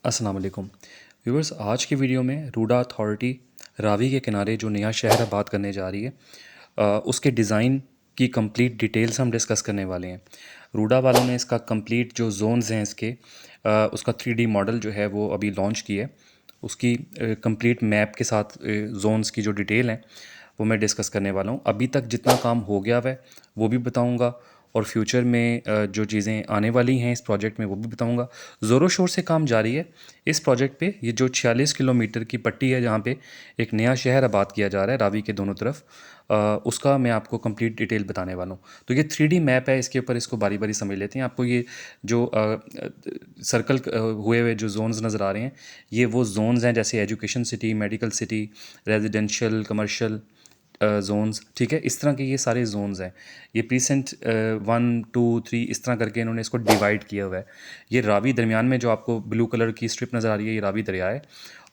अस्सलाम वालेकुम व्यूवर्स। आज की वीडियो में रूडा अथॉरिटी रावी के किनारे जो नया शहर आबाद करने जा रही है उसके डिज़ाइन की कंप्लीट डिटेल्स हम डिस्कस करने वाले हैं। रूडा वालों ने इसका कंप्लीट जो जोन्स हैं इसके उसका 3D मॉडल जो है वो अभी लॉन्च किया है। उसकी कंप्लीट मैप के साथ जोन्स की जो डिटेल हैं वो मैं डिस्कस करने वाला हूँ। अभी तक जितना काम हो गया हुआ है वो भी बताऊँगा और फ्यूचर में जो चीज़ें आने वाली हैं इस प्रोजेक्ट में वो भी बताऊंगा। ज़ोरों शोर से काम जारी है इस प्रोजेक्ट पे। ये जो 46 किलोमीटर की पट्टी है जहाँ पे एक नया शहर आबाद किया जा रहा है रावी के दोनों तरफ, उसका मैं आपको कंप्लीट डिटेल बताने वाला हूँ। तो ये 3D मैप है, इसके ऊपर इसको बारी बारी समझ लेते हैं। आपको ये जो सर्कल हुए हुए जो जोन्स नज़र आ रहे हैं ये वो जोन्स हैं, जैसे education city, medical city, residential, commercial zones. ठीक है, इस तरह के ये सारे जोन्स हैं। ये प्रीसेंट 1 2 3 इस तरह करके इन्होंने इसको डिवाइड किया हुआ है। ये रावी दरमियान में जो आपको ब्लू कलर की स्ट्रिप नज़र आ रही है ये रावी दरिया है।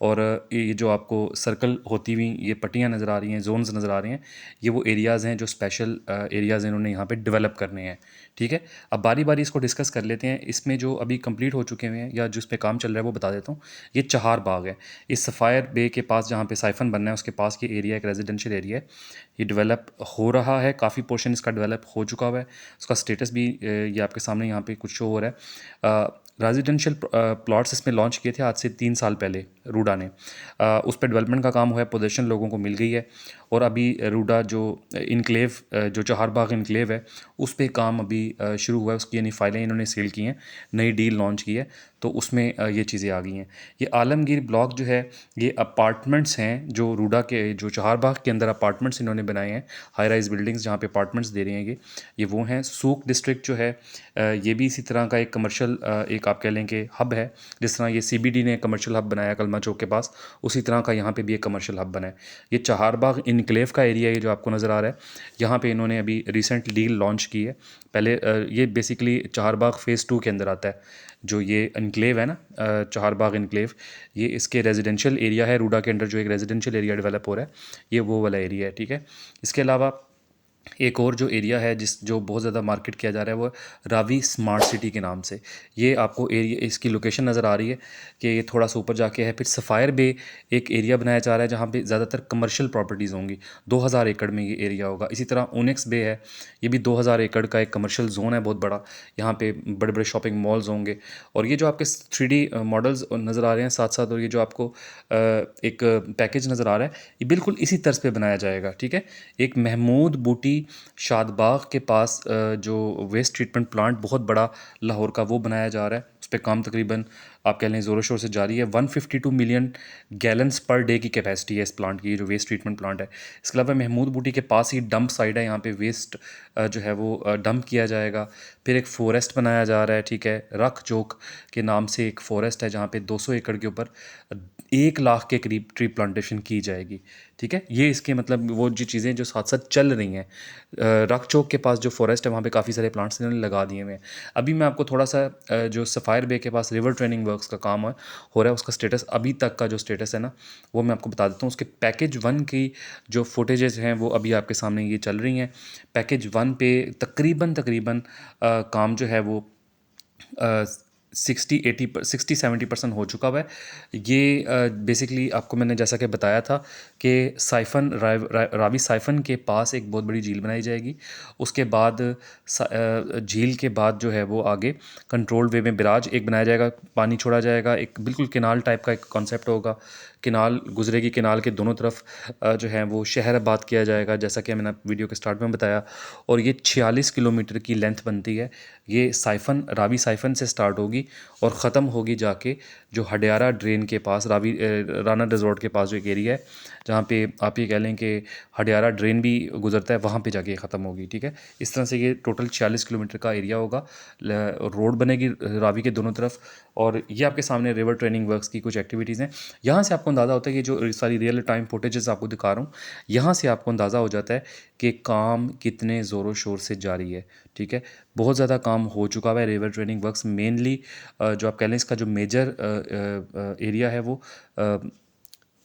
और ये जो आपको सर्कल होती हुई ये पट्टियाँ नज़र आ रही हैं, जोन्स नज़र आ रहे हैं, ये वो एरियाज़ हैं जो स्पेशल एरियाज़ इन्होंने यहाँ पे डेवलप करने हैं। ठीक है, अब बारी बारी इसको डिस्कस कर लेते हैं। इसमें जो अभी कंप्लीट हो चुके हुए हैं या जिस पे काम चल रहा है वो बता देता हूँ। ये चहार बाग है, इस सफ़ायर बे के पास जहाँ पे साइफन बनना है उसके पास ये एरिया एक रेजिडेंशियल एरिया है। ये डेवलप हो रहा है, काफ़ी पोर्शन इसका डेवलप हो चुका हुआ है। उसका स्टेटस भी ये आपके सामने यहाँ पे कुछ शो हो रहा है। रेजिडेंशियल प्लॉट्स इसमें लॉन्च किए थे आज से 3 साल पहले रूडा ने। उस पर डेवलपमेंट का काम हुआ है, पोजीशन लोगों को मिल गई है। और अभी रूडा जो इनक्लेव जो चहारबाग इनक्लेव है उस पर काम अभी शुरू हुआ है। उसकी यानी फाइलें इन्होंने सेल की हैं, नई डील लॉन्च की है, तो उसमें ये चीज़ें आ गई हैं। ये आलमगीर ब्लॉक जो है ये अपार्टमेंट्स हैं जो रूडा के जो चहारबाग के अंदर अपार्टमेंट्स इन्होंने बनाए हैं, हाई राइज बिल्डिंग्स जहाँ पे अपार्टमेंट्स दे रहे हैं। ये वो हैं। सूक डिस्ट्रिक्ट जो है ये भी इसी तरह का एक कमर्शियल एक आप कह लें कि हब है। जिस तरह ये CBD ने कमर्शियल हब बनाया कलमा चौक के पास, उसी तरह का यहाँ पे भी एक कमर्शियल हब बना है। ये चहारबाग इनक्लेव का एरिया है जो आपको नज़र आ रहा है। यहाँ पे इन्होंने अभी रिसेंट डील लॉन्च की है। पहले ये बेसिकली चहारबाग फ़ेज़ 2 के अंदर आता है। जो ये इनक्लेव है ना, चहारबाग इनक्लेव, ये इसके रेजिडेंशियल एरिया है। रूडा के अंडर जो एक रेजिडेंशियल एरिया डेवलप हो रहा है ये वो वाला एरिया है। ठीक है, इसके अलावा एक और जो एरिया है जो बहुत ज़्यादा मार्केट किया जा रहा है वो रावी स्मार्ट सिटी के नाम से। ये आपको एरिया इसकी लोकेशन नज़र आ रही है कि ये थोड़ा सा ऊपर जाके है। फिर सफ़ायर बे एक एरिया बनाया जा रहा है जहाँ पे ज़्यादातर कमर्शियल प्रॉपर्टीज़ होंगी। 2000 एकड़ में ये एरिया होगा। इसी तरह ओनेक्स बे है, ये भी 2000 एकड़ का एक कमर्शियल जोन है बहुत बड़ा। यहाँ पे बड़े बड़े शॉपिंग मॉल्स होंगे। और ये जो आपके 3D मॉडल्स नज़र आ रहे हैं साथ साथ, और ये जो आपको एक पैकेज नज़र आ रहा है ये बिल्कुल इसी तर्ज पे बनाया जाएगा। ठीक है, एक महमूद बूटी शादबाग के पास जो वेस्ट ट्रीटमेंट प्लांट बहुत बड़ा लाहौर का वो बनाया जा रहा है, उस पर काम तकरीबन आप कह लें ज़ोरों शोर से जारी है। 152 मिलियन गैलन्स पर डे की कैपेसिटी है इस प्लांट की, जो वेस्ट ट्रीटमेंट प्लांट है। इसके अलावा महमूद बूटी के पास ही डंप साइड है, यहाँ पे वेस्ट जो है वो डंप किया जाएगा। फिर एक फ़ॉरेस्ट बनाया जा रहा है। ठीक है, रख चौक के नाम से एक फ़ॉरेस्ट है जहाँ पे 200 एकड़ के ऊपर 1 लाख के करीब ट्री प्लांटेशन की जाएगी। ठीक है, ये इसके मतलब वो जो चीज़ें जो साथ साथ चल रही हैं। रख चौक के पास जो फॉरेस्ट है वहाँ पे काफ़ी सारे प्लांट्स इन्होंने लगा दिए हुए हैं। अभी मैं आपको थोड़ा सा जो सफ़ायर बे के पास रिवर ट्रेनिंग वर्क्स का काम हो रहा है उसका स्टेटस, अभी तक का जो स्टेटस है ना वो मैं आपको बता देता हूँ। उसके पैकेज 1 की जो फुटेजेस हैं वो अभी आपके सामने ये चल रही हैं। पैकेज 1 पे तकरीबन तकरीबन काम जो है वो 60 80 60 70% हो चुका हुआ है। ये बेसिकली आपको मैंने जैसा कि बताया था कि रावी साइफन के पास एक बहुत बड़ी झील बनाई जाएगी। उसके बाद झील के बाद जो है वो आगे कंट्रोल वे में बिराज एक बनाया जाएगा, पानी छोड़ा जाएगा, एक बिल्कुल किनाल टाइप का एक कॉन्सेप्ट होगा। किनाल गुजरेगी, किनाल के दोनों तरफ जो है वो शहर आबाद किया जाएगा, जैसा कि मैंने वीडियो के स्टार्ट में बताया। और ये 46 किलोमीटर की लेंथ बनती है। ये साइफन रावी साइफन से स्टार्ट होगी और ख़त्म होगी जाके जो हडियारा ड्रेन के पास, राना रिजॉर्ट के पास जो एक एरिया है जहाँ पे आप ये कह लें कि हडियारा ड्रेन भी गुजरता है, वहाँ पे जाके ख़त्म होगी। ठीक है, इस तरह से ये टोटल 46 किलोमीटर का एरिया होगा। रोड बनेगी रावी के दोनों तरफ। और ये आपके सामने रिवर ट्रेनिंग वर्क्स की कुछ एक्टिविटीज़ हैं। यहाँ से आपको अंदाज़ा होता है कि जो सारी रियल टाइम फुटेजेस आपको दिखा रहा हूँ, यहाँ से आपको अंदाज़ा हो जाता है कि काम कितने ज़ोरों शोर से जारी है। ठीक है, बहुत ज़्यादा काम हो चुका है। रिवर ट्रेनिंग वर्क्स मेनली जो आप कह लें इसका जो मेजर एरिया है वो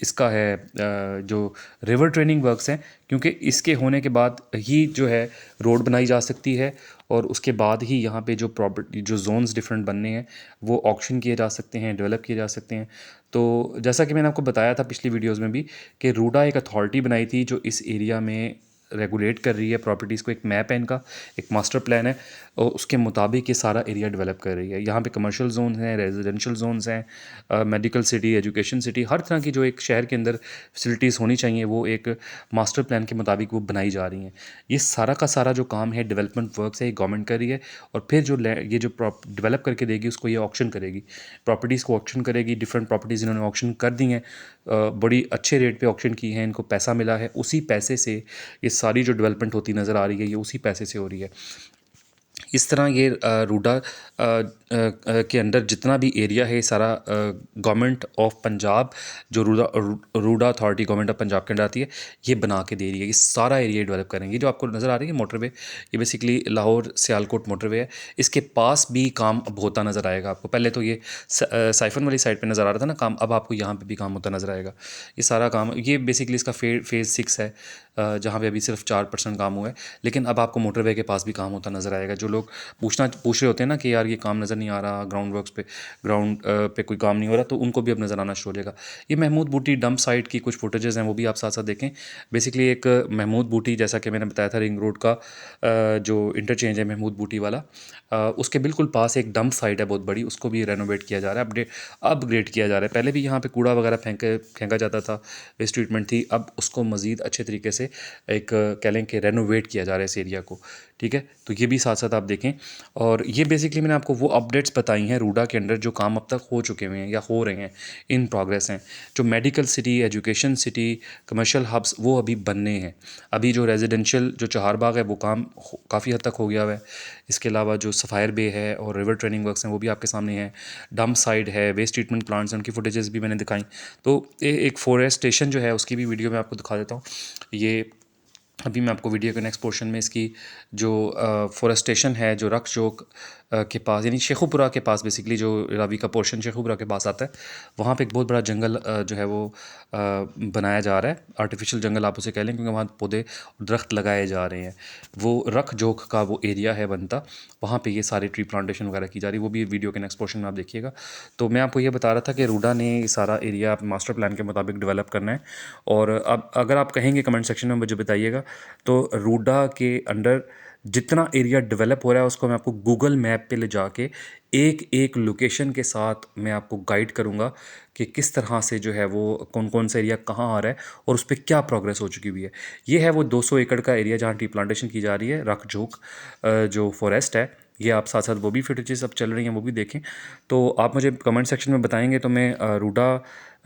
इसका है जो रिवर ट्रेनिंग वर्क्स हैं, क्योंकि इसके होने के बाद ही जो है रोड बनाई जा सकती है और उसके बाद ही यहाँ पे जो प्रॉपर्टी जो जोन्स डिफरेंट बनने हैं वो ऑक्शन किए जा सकते हैं, डेवलप किए जा सकते हैं। तो जैसा कि मैंने आपको बताया था पिछली वीडियोज़ में भी कि रूडा एक अथॉरिटी बनाई थी जो इस एरिया में रेगुलेट कर रही है प्रॉपर्टीज़ को। एक मैप है इनका, एक मास्टर प्लान है और उसके मुताबिक ये सारा एरिया डेवलप कर रही है। यहाँ पे कमर्शियल जोन हैं, रेजिडेंशियल जोन्स हैं, मेडिकल सिटी, एजुकेशन सिटी, हर तरह की जो एक शहर के अंदर फैसिलिटीज़ होनी चाहिए वो एक मास्टर प्लान के मुताबिक वो बनाई जा रही हैं। ये सारा का सारा जो काम है डेवलपमेंट वर्क्स है ये गवर्नमेंट कर रही है और फिर जो ये जो डेवलप करके देगी उसको ये ऑक्शन करेगी, प्रॉपर्टीज़ को ऑक्शन करेगी। डिफरेंट प्रॉपर्टीज़ इन्होंने ऑक्शन कर दी हैं, बड़ी अच्छे रेट पे ऑक्शन की हैं, इनको पैसा मिला है, उसी पैसे से ये सारी जो डेवलपमेंट होती नज़र आ रही है ये उसी पैसे से हो रही है। इस तरह ये रूडा के अंडर जितना भी एरिया है सारा गवर्नमेंट ऑफ पंजाब जो RUDA authority government of Punjab के अंडर आती है ये बना के दे रही है। ये सारा एरिया डेवलप करेंगे। ये जो आपको नज़र आ रही है मोटरवे, ये बेसिकली लाहौर सियालकोट मोटरवे है। इसके पास भी काम अब होता नज़र आएगा आपको। पहले तो ये साइफन वाली साइड पे नज़र आ रहा था ना काम, अब आपको यहाँ पे भी काम होता नज़र आएगा। ये सारा काम, ये बेसिकली इसका फेज़ 6 है, जहाँ पे अभी सिर्फ 4% काम हुआ है, लेकिन अब आपको मोटरवे के पास भी काम होता नज़र आएगा। जो लोग पूछ रहे होते हैं ना कि यार ये काम नज़र नहीं आ रहा, ग्राउंड पे कोई काम नहीं हो रहा, तो उनको भी अब नज़र आना शुरू हो जाएगा। ये महमूद बूटी डंप साइट की कुछ फुटेजेस हैं, वो भी आप साथ साथ देखें। बेसिकली एक महमूद बूटी, जैसा कि मैंने बताया था, रिंग रोड का जो इंटरचेंज है महमूद बूटी वाला, उसके बिल्कुल पास एक डंप साइट है बहुत बड़ी, उसको भी रेनोवेट किया जा रहा है, अपग्रेड किया जा रहा है। पहले भी यहाँ पे कूड़ा वगैरह फेंका जाता था, वेस्ट ट्रीटमेंट थी, अब उसको मज़ीद अच्छे तरीके से एक कह लें कि रेनोवेट किया जा रहा है इस एरिया को। ठीक है, तो ये भी साथ साथ आप देखें। और ये बेसिकली मैंने आपको वो अपडेट्स बताई हैं रूडा के अंडर जो काम अब तक हो चुके हुए हैं या हो रहे हैं, इन प्रोग्रेस हैं। जो medical city, education city, commercial hubs, वो अभी बनने हैं। अभी जो रेजिडेंशियल जो चहारबाग है वो काम काफ़ी हद तक हो गया हुआ है। इसके अलावा जो सफ़ायर बे है और रिवर ट्रेनिंग वर्क्स हैं वो भी आपके सामने हैं। डंप साइड है, वेस्ट ट्रीटमेंट प्लांट्स हैं, उनकी फुटेजेस भी मैंने दिखाई। तो एक फॉरेस्टेशन जो है उसकी भी वीडियो मैं आपको दिखा देता हूँ। ये अभी मैं आपको वीडियो के नेक्स्ट पोर्शन में इसकी जो फॉरेस्टेशन है जो रख चौक के पास, यानी शेखुपुरा के पास, बेसिकली जो रावी का पोर्शन शेखुपुरा के पास आता है, वहाँ पे एक बहुत बड़ा जंगल जो है वो बनाया जा रहा है। आर्टिफिशियल जंगल आप उसे कह लें, क्योंकि वहाँ पौधे दरख्त लगाए जा रहे हैं। वो रख जोक का वो एरिया है बनता, वहाँ पे ये सारी ट्री प्लांटेशन वगैरह की जा रही है। वो भी वीडियो के नेक्स्ट पोर्शन में आप देखिएगा। तो मैं आपको ये बता रहा था कि रूडा ने ये सारा एरिया मास्टर प्लान के मुताबिक डेवलप करना है। और अब अगर आप कहेंगे कमेंट सेक्शन में मुझे बताइएगा, तो रूडा के अंडर जितना एरिया डेवलप हो रहा है उसको मैं आपको गूगल मैप पे ले जाके एक एक लोकेशन के साथ मैं आपको गाइड करूँगा कि किस तरह से जो है वो कौन कौन सा एरिया कहाँ आ रहा है और उस पर क्या प्रोग्रेस हो चुकी हुई है। ये है वो 200 एकड़ का एरिया जहाँ टी प्लांटेशन की जा रही है, रख जोक जो फॉरेस्ट है। ये आप साथ साथ वो भी फुटेजेस अब चल रही हैं, वो भी देखें। तो आप मुझे कमेंट सेक्शन में बताएंगे तो मैं रूडा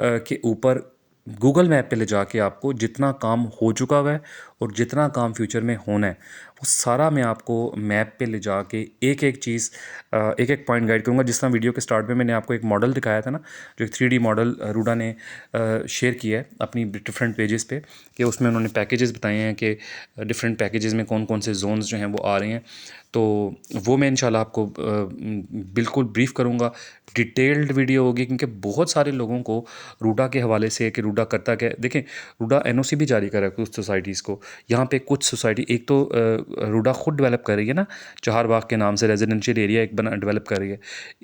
के ऊपर गूगल मैप पे ले जाके आपको जितना काम हो चुका हुआ है और जितना काम फ्यूचर में होना है वो सारा मैं आपको मैप पे ले जाके एक एक चीज़ एक एक पॉइंट गाइड करूँगा। जिस तरह वीडियो के स्टार्ट में मैंने आपको एक मॉडल दिखाया था ना, जो एक 3D मॉडल रूडा ने शेयर किया है अपनी डिफरेंट पेजेस पे, कि उसमें उन्होंने पैकेजेस बताए हैं कि डिफरेंट पैकेजेस में कौन कौन से जोन्स जो हैं वो आ रहे हैं। तो वो मैं इंशाल्लाह आपको बिल्कुल ब्रीफ़ करूँगा, डिटेल्ड वीडियो होगी, क्योंकि बहुत सारे लोगों को रूडा के हवाले से कि रूडा करता क्या है। देखें, रूडा NOC भी जारी कर रहा है कुछ सोसाइटीज़ को। यहाँ पे कुछ सोसाइटी, एक तो रूडा खुद डेवलप कर रही है ना, चहारबाग के नाम से रेजिडेंशियल एरिया एक बना डेवलप कर रही है।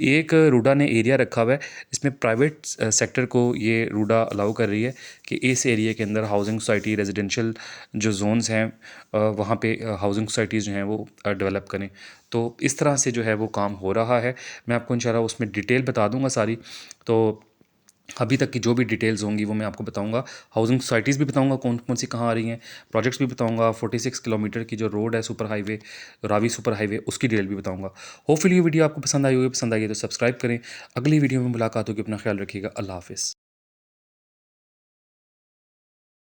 एक रूडा ने एरिया रखा हुआ है, इसमें प्राइवेट सेक्टर को ये रूडा अलाउ कर रही है कि इस एरिया के अंदर हाउसिंग सोसाइटी, रेजिडेंशियल जो जोन्स हैं वहाँ पे हाउसिंग सोसाइटीज़ जो हैं वो डेवलप करें। तो इस तरह से जो है वो काम हो रहा है। मैं आपको इंशाल्लाह उसमें डिटेल बता दूंगा सारी। तो अभी तक की जो भी डिटेल्स होंगी वो मैं आपको बताऊंगा। हाउसिंग सोसाइटीज़ भी बताऊंगा कौन कौन सी कहाँ आ रही हैं, प्रोजेक्ट्स भी बताऊंगा, 46 किलोमीटर की जो रोड है super highway, Ravi super highway, उसकी डिटेल भी बताऊंगा। होपफुली ये वीडियो आपको पसंद आई होगी। पसंद आई है तो सब्सक्राइब करें। अगली वीडियो में मुलाकात होगी। अपना ख्याल रखिएगा। अल्लाह हाफिज़।